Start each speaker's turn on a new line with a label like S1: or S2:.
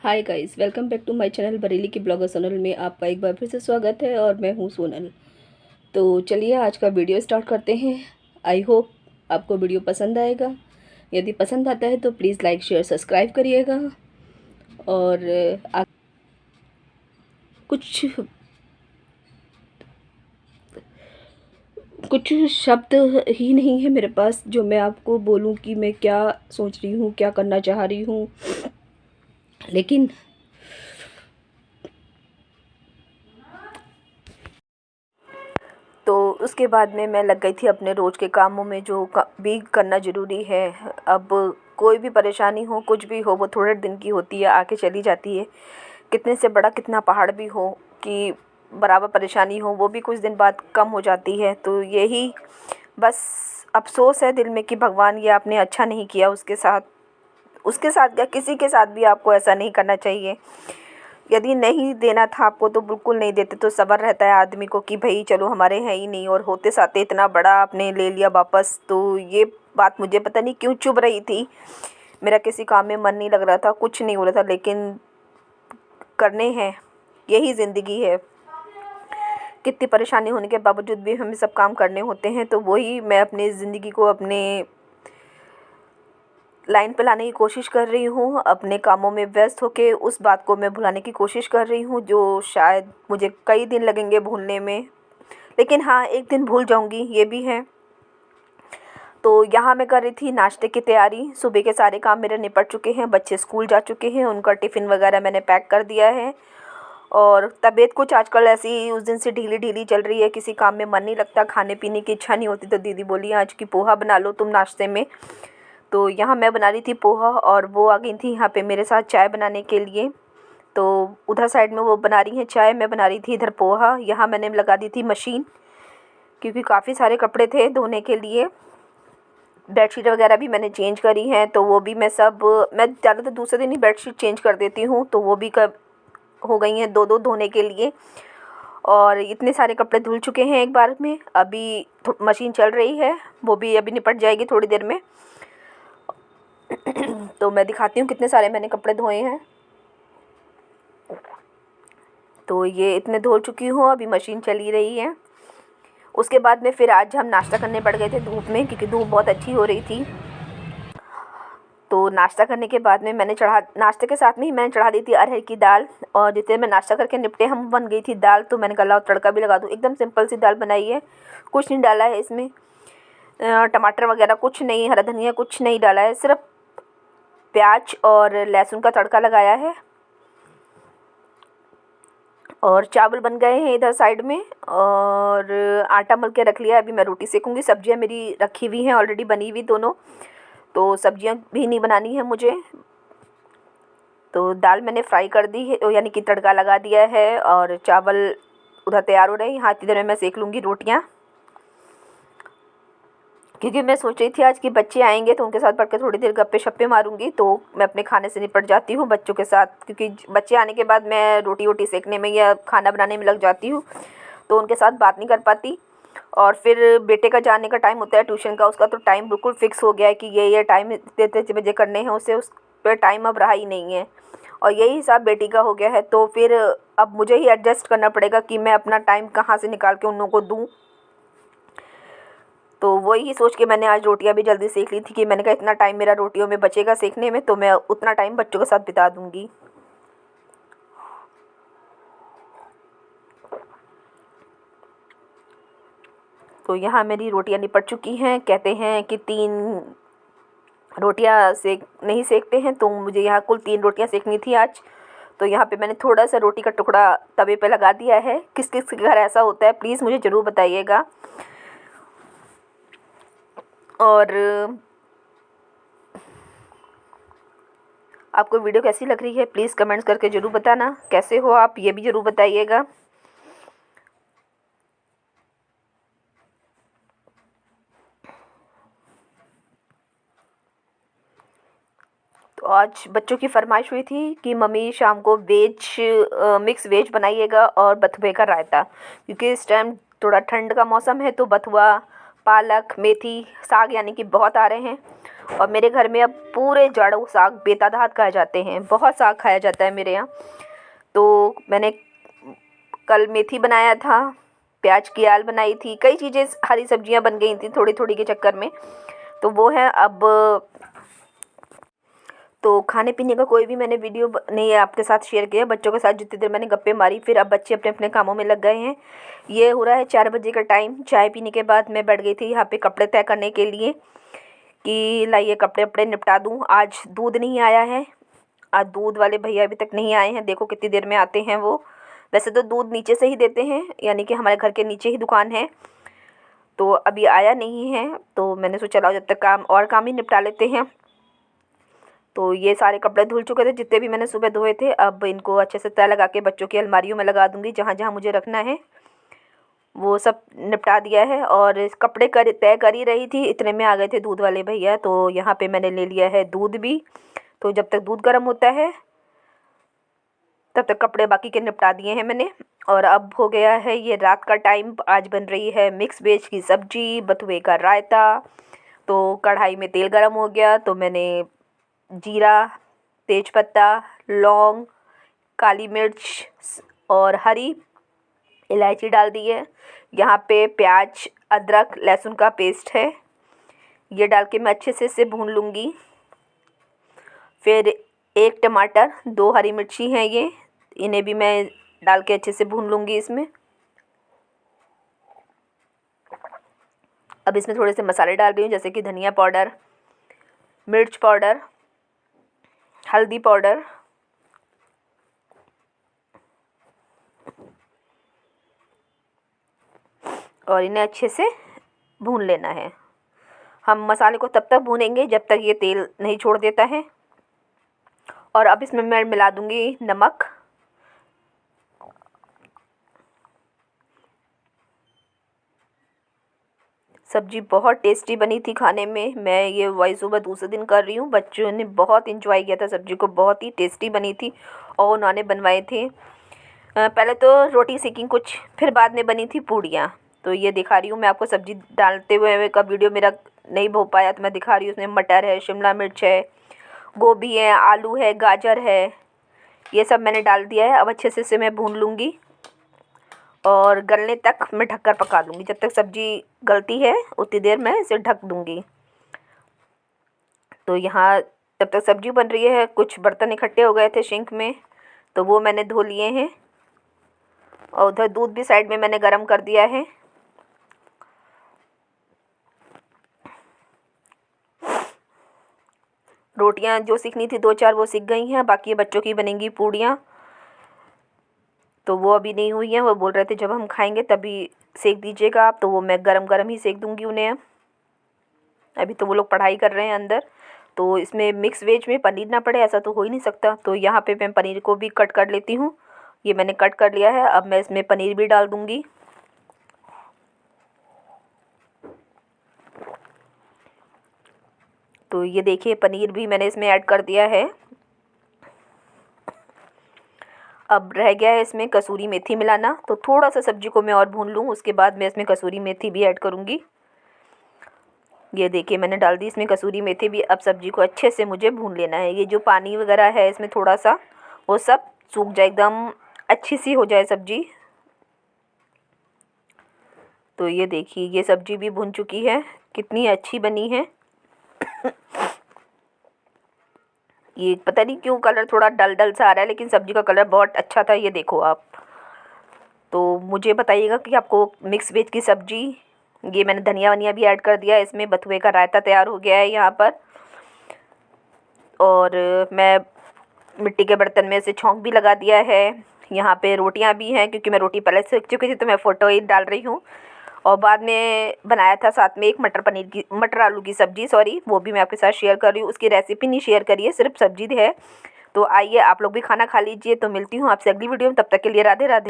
S1: Hi guys, welcome back to my channel Bareilly की blogger Sonal में आपका एक बार फिर से स्वागत है और मैं हूं सोनल। तो चलिए आज का वीडियो स्टार्ट करते हैं। आई होप आपको वीडियो पसंद आएगा। यदि पसंद आता है तो प्लीज़ लाइक शेयर सब्सक्राइब करिएगा। और कुछ कुछ शब्द ही नहीं है मेरे पास जो मैं आपको बोलूं कि मैं क्या सोच रही हूँ, क्या करना चाह रही हूँ। लेकिन तो उसके बाद में मैं लग गई थी अपने रोज़ के कामों में, जो भी करना ज़रूरी है। अब कोई भी परेशानी हो, कुछ भी हो, वो थोड़े दिन की होती है, आके चली जाती है। कितने से बड़ा कितना पहाड़ भी हो, कि बराबर परेशानी हो, वो भी कुछ दिन बाद कम हो जाती है। तो यही बस अफ़सोस है दिल में कि भगवान ये आपने अच्छा नहीं किया उसके साथ या किसी के साथ भी आपको ऐसा नहीं करना चाहिए। यदि नहीं देना था आपको तो बिल्कुल नहीं देते। तो सब्र रहता है आदमी को कि भाई चलो हमारे हैं ही नहीं, और होते साथे इतना बड़ा आपने ले लिया वापस। तो ये बात मुझे पता नहीं क्यों चुभ रही थी। मेरा किसी काम में मन नहीं लग रहा था, कुछ नहीं हो रहा था, लेकिन करने हैं, यही ज़िंदगी है। कितनी परेशानी होने के बावजूद भी हमें सब काम करने होते हैं। तो वही मैं अपनी ज़िंदगी को अपने लाइन पे लाने की कोशिश कर रही हूँ। अपने कामों में व्यस्त होके उस बात को मैं भुलाने की कोशिश कर रही हूँ, जो शायद मुझे कई दिन लगेंगे भूलने में। लेकिन हाँ, एक दिन भूल जाऊँगी, ये भी है। तो यहाँ मैं कर रही थी नाश्ते की तैयारी। सुबह के सारे काम मेरे निपट चुके हैं, बच्चे स्कूल जा चुके हैं, उनका टिफ़िन वगैरह मैंने पैक कर दिया है। और तबीयत कुछ आजकल ऐसी उस दिन से ढीली ढीली चल रही है, किसी काम में मन नहीं लगता, खाने पीने की इच्छा नहीं होती। तो दीदी बोली आज की पोहा बना लो तुम नाश्ते में। तो यहाँ मैं बना रही थी पोहा, और वो आ गई थी यहाँ पे मेरे साथ चाय बनाने के लिए। तो उधर साइड में वो बना रही हैं चाय, मैं बना रही थी इधर पोहा। यहाँ मैंने लगा दी थी मशीन, क्योंकि काफ़ी सारे कपड़े थे धोने के लिए। बेडशीट वगैरह भी मैंने चेंज करी हैं, तो वो भी मैं ज़्यादातर दूसरे दिन ही बेडशीट चेंज कर देती हूँ। तो वो भी कब हो गई हैं दो दो धोने के लिए। और इतने सारे कपड़े धुल चुके हैं एक बार में। अभी मशीन चल रही है, वो भी अभी निपट जाएगी थोड़ी देर में। तो मैं दिखाती हूँ कितने सारे मैंने कपड़े धोए हैं। तो ये इतने धो चुकी हूँ, अभी मशीन चली रही है। उसके बाद में फिर आज हम नाश्ता करने पड़ गए थे धूप में, क्योंकि धूप बहुत अच्छी हो रही थी। तो नाश्ता करने के बाद में नाश्ते के साथ में ही मैंने चढ़ा दी थी अरहर की दाल। और जितने मैं नाश्ता करके निपटे हम बन गई थी दाल। तो मैंने कहा लाओ तड़का भी लगा दूँ। एकदम सिंपल सी दाल बनाई है, कुछ नहीं डाला है इसमें, टमाटर वगैरह कुछ नहीं, हरा धनिया कुछ नहीं डाला है, सिर्फ प्याज और लहसुन का तड़का लगाया है। और चावल बन गए हैं इधर साइड में, और आटा मल के रख लिया है। अभी मैं रोटी सेकूँगी। सब्जियां मेरी रखी हुई हैं ऑलरेडी, बनी हुई दोनों। तो सब्जियां भी नहीं बनानी है मुझे। तो दाल मैंने फ्राई कर दी है, यानी कि तड़का लगा दिया है, और चावल उधर तैयार हो रहे हैं। यहाँ इधर में मैं सेक लूँगी रोटियाँ, क्योंकि मैं सोच रही थी आज कि बच्चे आएंगे तो उनके साथ बैठ कर थोड़ी देर गप्पे शप्पे मारूंगी। तो मैं अपने खाने से निपट जाती हूँ बच्चों के साथ, क्योंकि बच्चे आने के बाद मैं रोटी वोटी सेकने में या खाना बनाने में लग जाती हूँ, तो उनके साथ बात नहीं कर पाती। और फिर बेटे का जाने का टाइम होता है ट्यूशन का, उसका तो टाइम बिल्कुल फ़िक्स हो गया है कि ये टाइम इतने इतने बजे करने हैं उसे, उस पर टाइम अब रहा ही नहीं है। और यही हिसाब बेटी का हो गया है। तो फिर अब मुझे ही एडजस्ट करना पड़ेगा कि मैं अपना टाइम कहाँ से निकाल के उन लोगों को दूँ। तो वही सोच के मैंने आज रोटियां भी जल्दी सेक ली थी, कि मैंने कहा इतना टाइम मेरा रोटियों में बचेगा सेकने में, तो मैं उतना टाइम बच्चों के साथ बिता दूंगी। तो यहाँ मेरी रोटियां निपट चुकी हैं। कहते हैं कि 3 रोटियां नहीं सेकते हैं, तो मुझे यहाँ कुल 3 रोटियां सेकनी थी आज। तो यहाँ पे मैंने थोड़ा सा रोटी का टुकड़ा तवे पे लगा दिया है। किस किस के घर ऐसा होता है प्लीज़ मुझे ज़रूर बताइएगा। और आपको वीडियो कैसी लग रही है प्लीज़ कमेंट्स करके ज़रूर बताना। कैसे हो आप, ये भी ज़रूर बताइएगा। तो आज बच्चों की फरमाइश हुई थी कि मम्मी शाम को मिक्स वेज बनाइएगा और बथुए का रायता, क्योंकि इस टाइम थोड़ा ठंड का मौसम है, तो बथुआ पालक, मेथी, साग यानी कि बहुत आ रहे हैं। और मेरे घर में अब पूरे जड़ साग बेतादाद खाए जाते हैं, बहुत साग खाया जाता है मेरे यहाँ। तो मैंने कल मेथी बनाया था, प्याज की आल बनाई थी, कई चीज़ें हरी सब्जियां बन गई थी थोड़ी थोड़ी के चक्कर में। तो वो है अब। तो खाने पीने का कोई भी मैंने वीडियो नहीं आपके साथ शेयर किया। बच्चों के साथ जितनी देर मैंने गप्पे मारी, फिर अब बच्चे अपने अपने कामों में लग गए हैं। ये हो रहा है 4 बजे का टाइम। चाय पीने के बाद मैं बैठ गई थी यहाँ पे कपड़े तय करने के लिए कि लाइए कपड़े वपड़े निपटा दूँ। आज दूध नहीं आया है, आज दूध वाले भैया अभी तक नहीं आए हैं। देखो कितनी देर में आते हैं वो। वैसे तो दूध नीचे से ही देते हैं, यानी कि हमारे घर के नीचे ही दुकान है। तो अभी आया नहीं है, तो मैंने सोचा चलो जब तक काम ही निपटा लेते हैं। तो ये सारे कपड़े धुल चुके थे जितने भी मैंने सुबह धोए थे। अब इनको अच्छे से तय लगा के बच्चों की अलमारियों में लगा दूँगी, जहाँ जहाँ मुझे रखना है वो सब निपटा दिया है। और कपड़े तय कर ही रही थी, इतने में आ गए थे दूध वाले भैया। तो यहाँ पे मैंने ले लिया है दूध भी। तो जब तक दूध गर्म होता है तब तक कपड़े बाकी के निपटा दिए हैं मैंने। और अब हो गया है ये रात का टाइम। आज बन रही है मिक्स वेज की सब्जी, बथुए का रायता। तो कढ़ाई में तेल गर्म हो गया तो मैंने जीरा, तेज़पत्ता, लौंग, काली मिर्च और हरी इलायची डाल दी है। यहाँ पे प्याज, अदरक, लहसुन का पेस्ट है, ये डाल के मैं अच्छे से इसे भून लूँगी। फिर 1 टमाटर, 2 हरी मिर्ची हैं ये, इन्हें भी मैं डाल के अच्छे से भून लूँगी इसमें। अब इसमें थोड़े से मसाले डाल रही हूँ, जैसे कि धनिया पाउडर, मिर्च पाउडर, हल्दी पाउडर और इन्हें अच्छे से भून लेना है। हम मसाले को तब तक भूनेंगे जब तक ये तेल नहीं छोड़ देता है। और अब इसमें मैं मिला दूँगी नमक। सब्ज़ी बहुत टेस्टी बनी थी खाने में। मैं ये वॉइस ओवर दूसरे दिन कर रही हूँ। बच्चों ने बहुत इंजॉय किया था सब्ज़ी को, बहुत ही टेस्टी बनी थी। और उन्होंने बनवाए थे पहले तो रोटी सेकी कुछ, फिर बाद में बनी थी पूड़ियाँ। तो ये दिखा रही हूँ मैं आपको सब्ज़ी डालते हुए का वीडियो मेरा नहीं हो पाया, तो मैं दिखा रही हूँ। उसमें मटर है, शिमला मिर्च है, गोभी है, आलू है, गाजर है, ये सब मैंने डाल दिया है। अब अच्छे से इसे मैं भून लूँगी और गलने तक मैं ढककर पका दूँगी। जब तक सब्ज़ी गलती है उतनी देर मैं इसे ढक दूँगी। तो यहाँ जब तक सब्ज़ी बन रही है, कुछ बर्तन इकट्ठे हो गए थे सिंक में, तो वो मैंने धो लिए हैं। और उधर दूध भी साइड में मैंने गरम कर दिया है। रोटियां जो सीखनी थी 2-4 वो सीख गई हैं, बाकी बच्चों की बनेंगी पूड़ियाँ। तो वो अभी नहीं हुई हैं, वो बोल रहे थे जब हम खाएंगे तभी सेक दीजिएगा आप। तो वो मैं गरम गरम ही सेक दूँगी उन्हें। अभी तो वो लोग पढ़ाई कर रहे हैं अंदर। तो इसमें मिक्स वेज में पनीर ना पड़े ऐसा तो हो ही नहीं सकता। तो यहाँ पे मैं पनीर को भी कट कर लेती हूँ। ये मैंने कट कर लिया है। अब मैं इसमें पनीर भी डाल दूँगी। तो ये देखिए पनीर भी मैंने इसमें ऐड कर दिया है। अब रह गया है इसमें कसूरी मेथी मिलाना। तो थोड़ा सा सब्ज़ी को मैं और भून लूँ, उसके बाद मैं इसमें कसूरी मेथी भी ऐड करूँगी। ये देखिए मैंने डाल दी इसमें कसूरी मेथी भी। अब सब्ज़ी को अच्छे से मुझे भून लेना है। ये जो पानी वगैरह है इसमें थोड़ा सा वो सब सूख जाए, एकदम अच्छी सी हो जाए सब्ज़ी। तो ये देखिए ये सब्ज़ी भी भुन चुकी है, कितनी अच्छी बनी है। ये पता नहीं क्यों कलर थोड़ा डल डल सा आ रहा है, लेकिन सब्ज़ी का कलर बहुत अच्छा था, ये देखो आप। तो मुझे बताइएगा कि आपको मिक्स वेज की सब्ज़ी, ये मैंने धनिया वनिया भी ऐड कर दिया है इसमें। बथुए का रायता तैयार हो गया है यहाँ पर। और मैं मिट्टी के बर्तन में से छौंक भी लगा दिया है। यहाँ पे रोटियाँ भी हैं, क्योंकि मैं रोटी पहले सेक चुकी थी तो मैं फ़ोटो ही डाल रही हूँ। और बाद में बनाया था साथ में एक मटर आलू की सब्ज़ी, सॉरी, वो भी मैं आपके साथ शेयर कर रही हूँ। उसकी रेसिपी नहीं शेयर करी है, सिर्फ सब्ज़ी है। तो आइए आप लोग भी खाना खा लीजिए। तो मिलती हूँ आपसे अगली वीडियो में, तब तक के लिए राधे राधे।